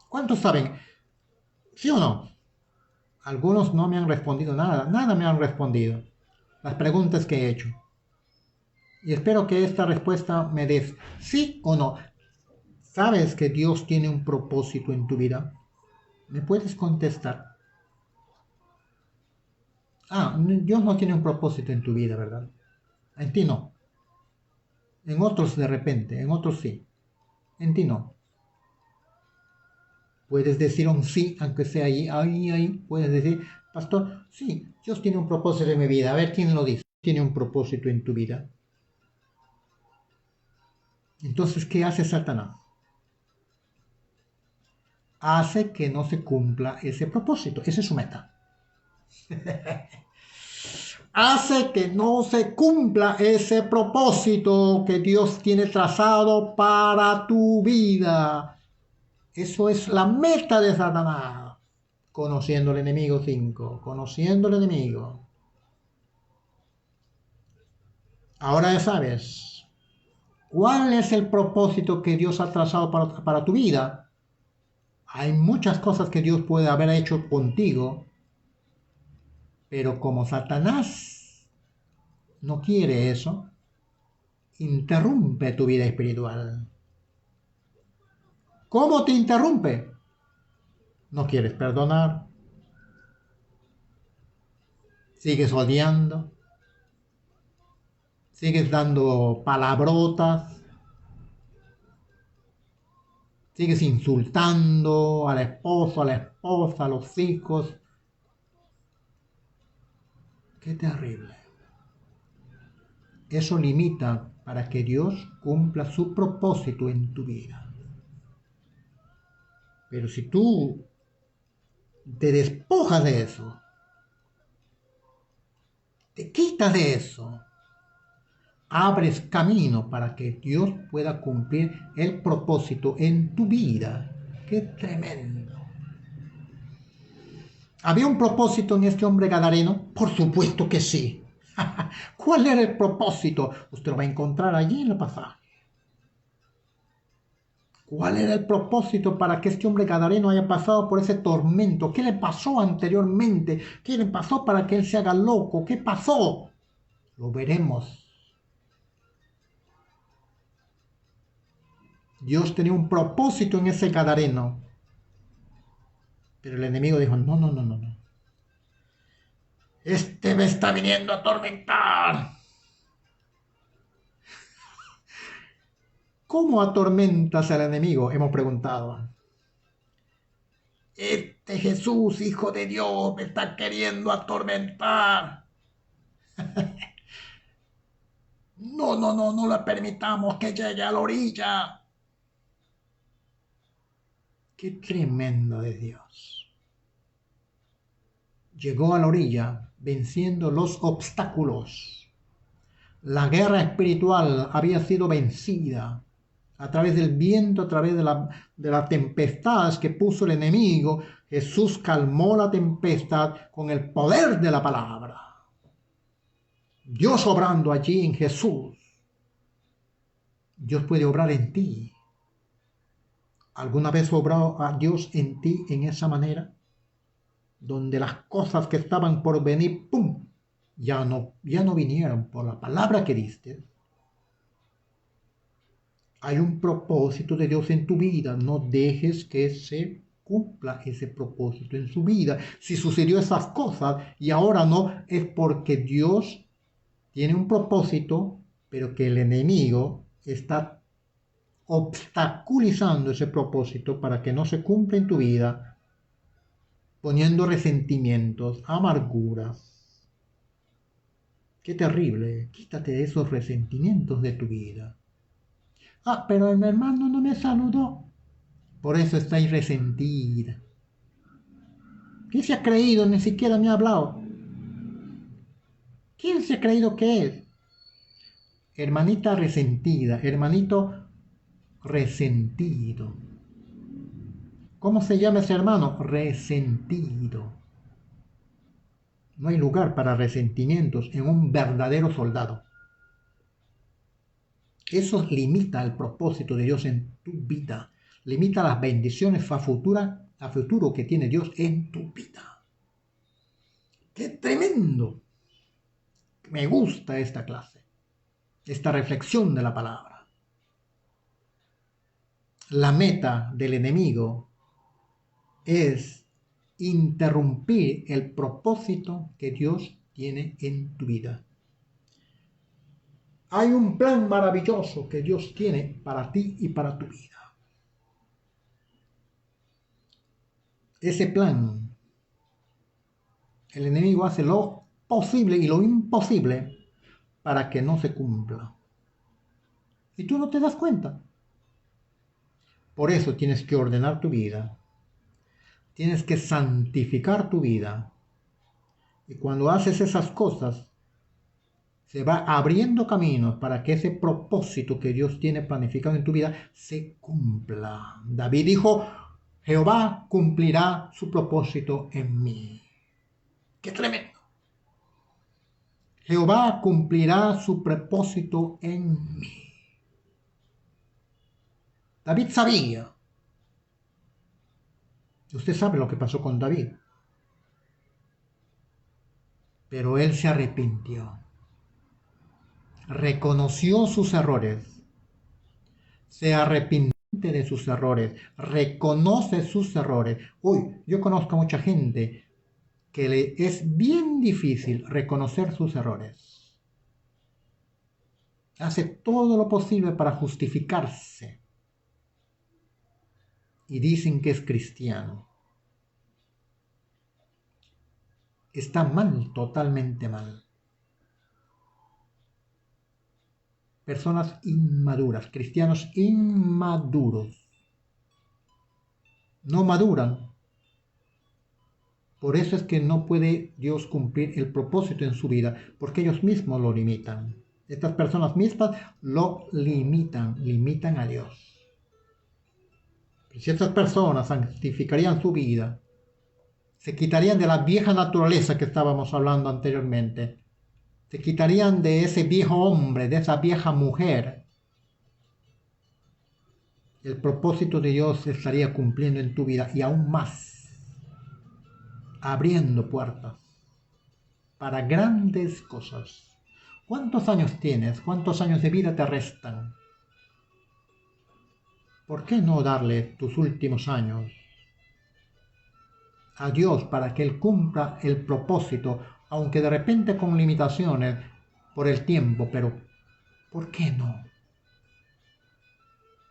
¿Cuántos saben? ¿Sí o no? Algunos no me han respondido nada me han respondido las preguntas que he hecho. Y espero que esta respuesta me des sí o no. ¿Sabes que Dios tiene un propósito en tu vida? ¿Me puedes contestar? Dios no tiene un propósito en tu vida, ¿verdad? En ti no. En otros de repente, en otros sí. En ti no. Puedes decir un sí, aunque sea ahí. Puedes decir, pastor, sí, Dios tiene un propósito en mi vida. A ver quién lo dice. ¿Tiene un propósito en tu vida? Entonces, ¿qué hace Satanás? Hace que no se cumpla ese propósito. Esa es su meta. Hace que no se cumpla ese propósito que Dios tiene trazado para tu vida. Eso es la meta de Satanás. Conociendo al enemigo 5. Conociendo al enemigo. Ahora ya sabes. ¿Cuál es el propósito que Dios ha trazado para tu vida? Hay muchas cosas que Dios puede haber hecho contigo. Pero como Satanás no quiere eso, interrumpe tu vida espiritual. ¿Cómo te interrumpe? No quieres perdonar, sigues odiando, sigues dando palabrotas, sigues insultando al esposo, a la esposa, a los hijos. Qué terrible. Eso limita para que Dios cumpla su propósito en tu vida. Pero si tú te despojas de eso, te quitas de eso, abres camino para que Dios pueda cumplir el propósito en tu vida. ¡Qué tremendo! ¿Había un propósito en este hombre gadareno? Por supuesto que sí. ¿Cuál era el propósito? Usted lo va a encontrar allí en la pasaje. ¿Cuál era el propósito para que este hombre gadareno haya pasado por ese tormento? ¿Qué le pasó anteriormente? ¿Qué le pasó para que él se haga loco? ¿Qué pasó? Lo veremos. Dios tenía un propósito en ese gadareno. Pero el enemigo dijo, no, no, no, no, no. Este me está viniendo a atormentar. ¿Cómo atormentas al enemigo? Hemos preguntado. Este Jesús, Hijo de Dios, me está queriendo atormentar. No, no, no, no le permitamos que llegue a la orilla. Qué tremendo de Dios. Llegó a la orilla venciendo los obstáculos. La guerra espiritual había sido vencida a través del viento, a través de las tempestades que puso el enemigo. Jesús calmó la tempestad con el poder de la palabra. Dios obrando allí en Jesús. Dios puede obrar en ti. ¿Alguna vez obró a Dios en ti en esa manera? Donde las cosas que estaban por venir, ¡pum!, ya no vinieron por la palabra que diste. Hay un propósito de Dios en tu vida. No dejes que se cumpla ese propósito en su vida. Si sucedió esas cosas y ahora no, es porque Dios tiene un propósito, pero que el enemigo está obstaculizando ese propósito para que no se cumpla en tu vida, poniendo resentimientos, amarguras. Qué terrible. Quítate de esos resentimientos de tu vida. Ah, pero el hermano no me saludó. Por eso estáis resentida. ¿Quién se ha creído? Ni siquiera me ha hablado. ¿Quién se ha creído que es? Hermanita resentida, hermanito resentido. ¿Cómo se llama ese hermano? Resentido. No hay lugar para resentimientos en un verdadero soldado. Eso limita el propósito de Dios en tu vida. Limita las bendiciones a futuro que tiene Dios en tu vida. ¡Qué tremendo! Me gusta esta clase, esta reflexión de la palabra. La meta del enemigo es interrumpir el propósito que Dios tiene en tu vida. Hay un plan maravilloso que Dios tiene para ti y para tu vida. Ese plan, el enemigo hace lo posible y lo imposible para que no se cumpla. Y tú no te das cuenta. Por eso tienes que ordenar tu vida. Tienes que santificar tu vida. Y cuando haces esas cosas, se va abriendo caminos para que ese propósito que Dios tiene planificado en tu vida se cumpla. David dijo, Jehová cumplirá su propósito en mí. ¡Qué tremendo! Jehová cumplirá su propósito en mí. David sabía. Usted sabe lo que pasó con David. Pero él se arrepintió. reconoció sus errores, se arrepintió de sus errores, reconoce sus errores. Uy, yo conozco a mucha gente que le es bien difícil reconocer sus errores. Hace todo lo posible para justificarse y dicen que es cristiano. Está mal, totalmente mal. Personas inmaduras, cristianos inmaduros. No maduran. Por eso es que no puede Dios cumplir el propósito en su vida, porque ellos mismos lo limitan. Estas personas mismas lo limitan a Dios. Pero si estas personas santificarían su vida, se quitarían de la vieja naturaleza que estábamos hablando anteriormente, se quitarían de ese viejo hombre, de esa vieja mujer, el propósito de Dios se estaría cumpliendo en tu vida y aún más, abriendo puertas para grandes cosas. ¿Cuántos años tienes? ¿Cuántos años de vida te restan? ¿Por qué no darle tus últimos años a Dios para que Él cumpla el propósito, aunque de repente con limitaciones por el tiempo? Pero ¿por qué no?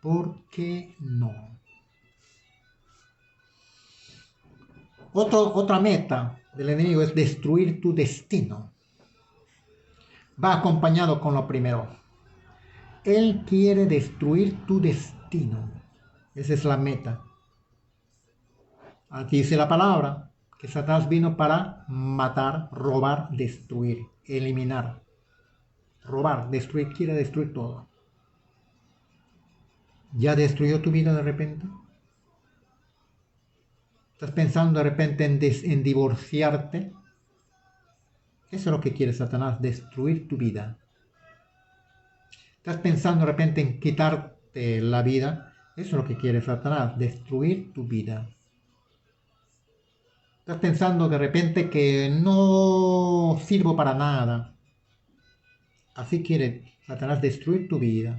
¿Por qué no? Otra meta del enemigo es destruir tu destino. Va acompañado con lo primero. Él quiere destruir tu destino. Esa es la meta. Aquí dice la palabra que Satanás vino para matar, robar, destruir, eliminar. Robar, destruir, quiere destruir todo. ¿Ya destruyó tu vida de repente? ¿Estás pensando de repente en divorciarte? Eso es lo que quiere Satanás, destruir tu vida. ¿Estás pensando de repente en quitarte la vida? Eso es lo que quiere Satanás, destruir tu vida. ¿Estás pensando de repente que no sirvo para nada? Así quiere Satanás destruir tu vida.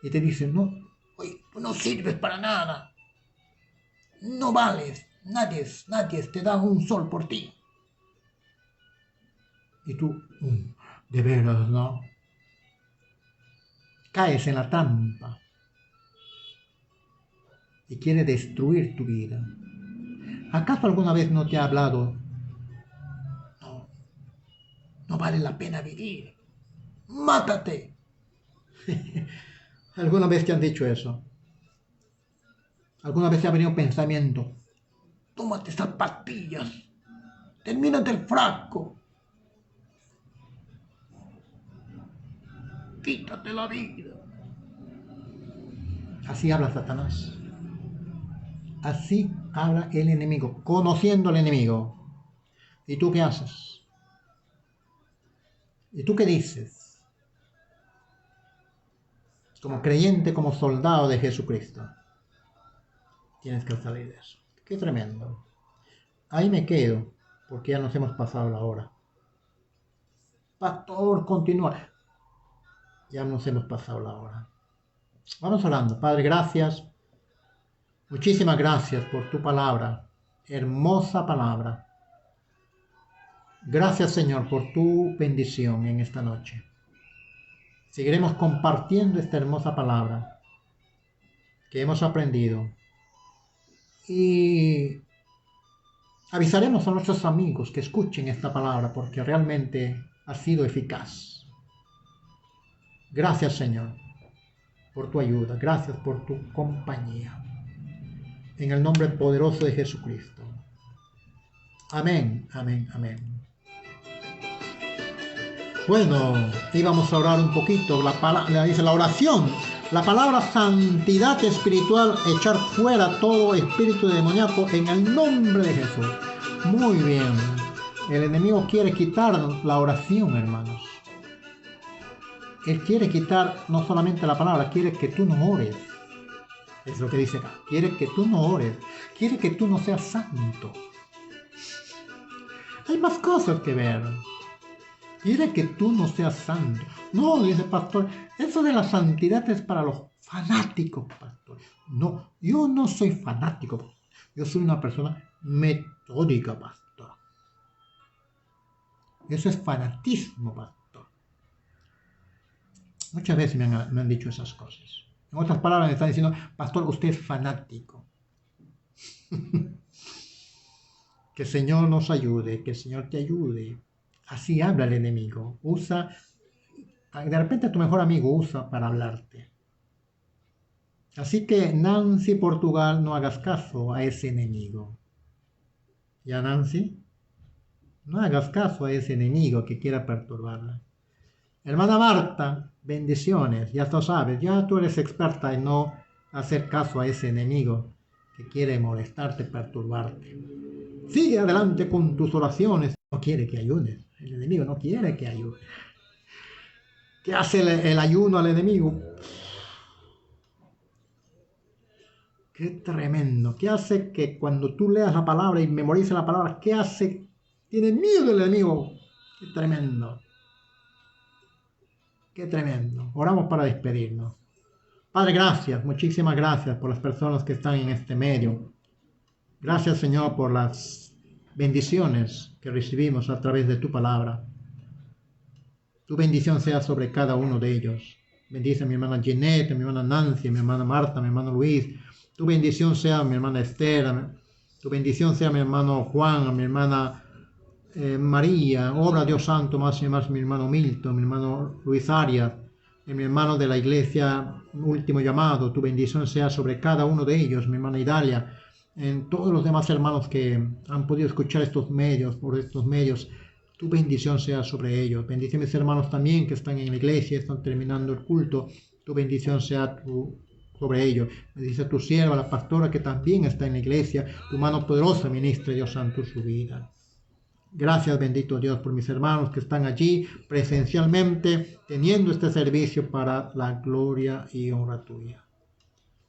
Y te dice, no, oye, tú no sirves para nada. No vales, nadie te da un sol por ti. Y tú, de veras, ¿no? Caes en la trampa y quiere destruir tu vida. ¿Acaso alguna vez no te ha hablado? No vale la pena vivir. ¡Mátate! ¿Alguna vez te han dicho eso? ¿Alguna vez te ha venido un pensamiento? Tómate esas pastillas. Termínate el frasco. Quítate la vida. Así habla Satanás. Así habla el enemigo, conociendo al enemigo. ¿Y tú qué haces? ¿Y tú qué dices? Como creyente, como soldado de Jesucristo. Tienes que salir de eso. Qué tremendo. Ahí me quedo, porque ya nos hemos pasado la hora. Pastor, continúa. Ya nos hemos pasado la hora. Vamos orando. Padre, gracias. Muchísimas gracias por tu palabra. Hermosa palabra. Gracias, Señor, por tu bendición en esta noche. Seguiremos compartiendo esta hermosa palabra que hemos aprendido. Y avisaremos a nuestros amigos que escuchen esta palabra porque realmente ha sido eficaz. Gracias, Señor, por tu ayuda. Gracias por tu compañía. En el nombre poderoso de Jesucristo. Amén, amén, amén. Bueno, íbamos a orar un poquito. Dice la oración. La palabra santidad espiritual, echar fuera todo espíritu demoníaco en el nombre de Jesús. Muy bien. El enemigo quiere quitar la oración, hermanos. Él quiere quitar no solamente la palabra, quiere que tú no ores. Es lo que dice acá. Quiere que tú no ores. Quiere que tú no seas santo. Hay más cosas que ver. quiere que tú no seas santo. No, dice pastor, eso de la santidad es para los fanáticos, pastor. No, yo no soy fanático, pastor. Yo soy una persona metódica, pastor. Eso es fanatismo, pastor. Muchas veces me han dicho esas cosas. En otras palabras me están diciendo, pastor, usted es fanático. Que el Señor nos ayude, que el Señor te ayude. Así habla el enemigo. De repente tu mejor amigo usa para hablarte. Así que Nancy, Portugal, no hagas caso a ese enemigo. ¿Ya, Nancy? No hagas caso a ese enemigo que quiera perturbarla. Hermana Marta, bendiciones, ya lo sabes, ya tú eres experta en no hacer caso a ese enemigo que quiere molestarte, perturbarte. Sigue adelante con tus oraciones. No quiere que ayunes. El enemigo no quiere que ayunes. ¿Qué hace el ayuno al enemigo? Qué tremendo. ¿Qué hace que cuando tú leas la palabra y memorices la palabra, qué hace? Tiene miedo el enemigo. Qué tremendo. Qué tremendo. Oramos para despedirnos. Padre, gracias, muchísimas gracias por las personas que están en este medio. Gracias, Señor, por las bendiciones que recibimos a través de tu palabra. Tu bendición sea sobre cada uno de ellos. Bendice a mi hermana Jeanette, a mi hermana Nancy, a mi hermana Marta, a mi hermano Luis. Tu bendición sea a mi hermana Esther. Tu bendición sea a mi hermano Juan, a mi hermana María. Obra Dios Santo, más y más mi hermano Milton, mi hermano Luis Arias, mi hermano de la iglesia Último Llamado. Tu bendición sea sobre cada uno de ellos, mi hermana Idalia, en todos los demás hermanos que han podido escuchar por estos medios. Tu bendición sea sobre ellos. Bendice a mis hermanos también que están en la iglesia, están terminando el culto. Tu bendición sea sobre ellos. Bendice a tu sierva, la pastora que también está en la iglesia. Tu mano poderosa ministre, Dios Santo, su vida. Gracias, bendito Dios, por mis hermanos que están allí presencialmente teniendo este servicio para la gloria y honra tuya.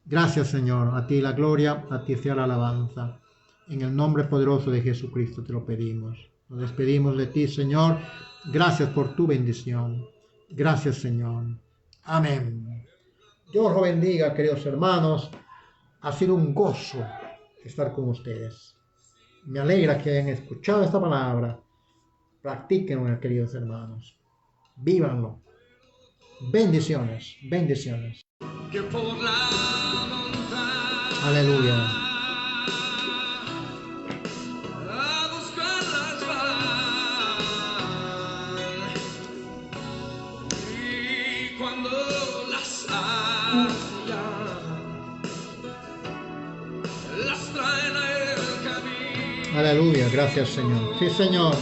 Gracias, Señor. A ti la gloria, a ti sea la alabanza. En el nombre poderoso de Jesucristo te lo pedimos. Nos despedimos de ti, Señor. Gracias por tu bendición. Gracias, Señor. Amén. Dios los bendiga, queridos hermanos. Ha sido un gozo estar con ustedes. Me alegra que hayan escuchado esta palabra. Practíquenlo, queridos hermanos. Vívanlo. Bendiciones, bendiciones. Que por la montaña Aleluya. a buscarlas van, y cuando las hallan, las traen al camino. Aleluya, gracias, Señor. Sí, Señor.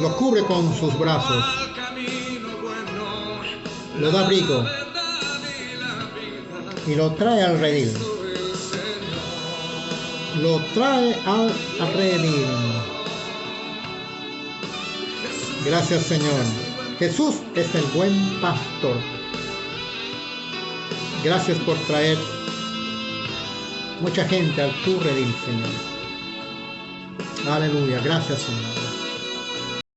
Lo cubre con sus brazos. Al camino bueno, Lo da abrigo la verdad y la vida. y lo trae al redil. Lo trae al redil. Gracias, Señor. Jesús es el buen pastor. Gracias por traer mucha gente al tu redil, Señor. Aleluya. Gracias, Señor.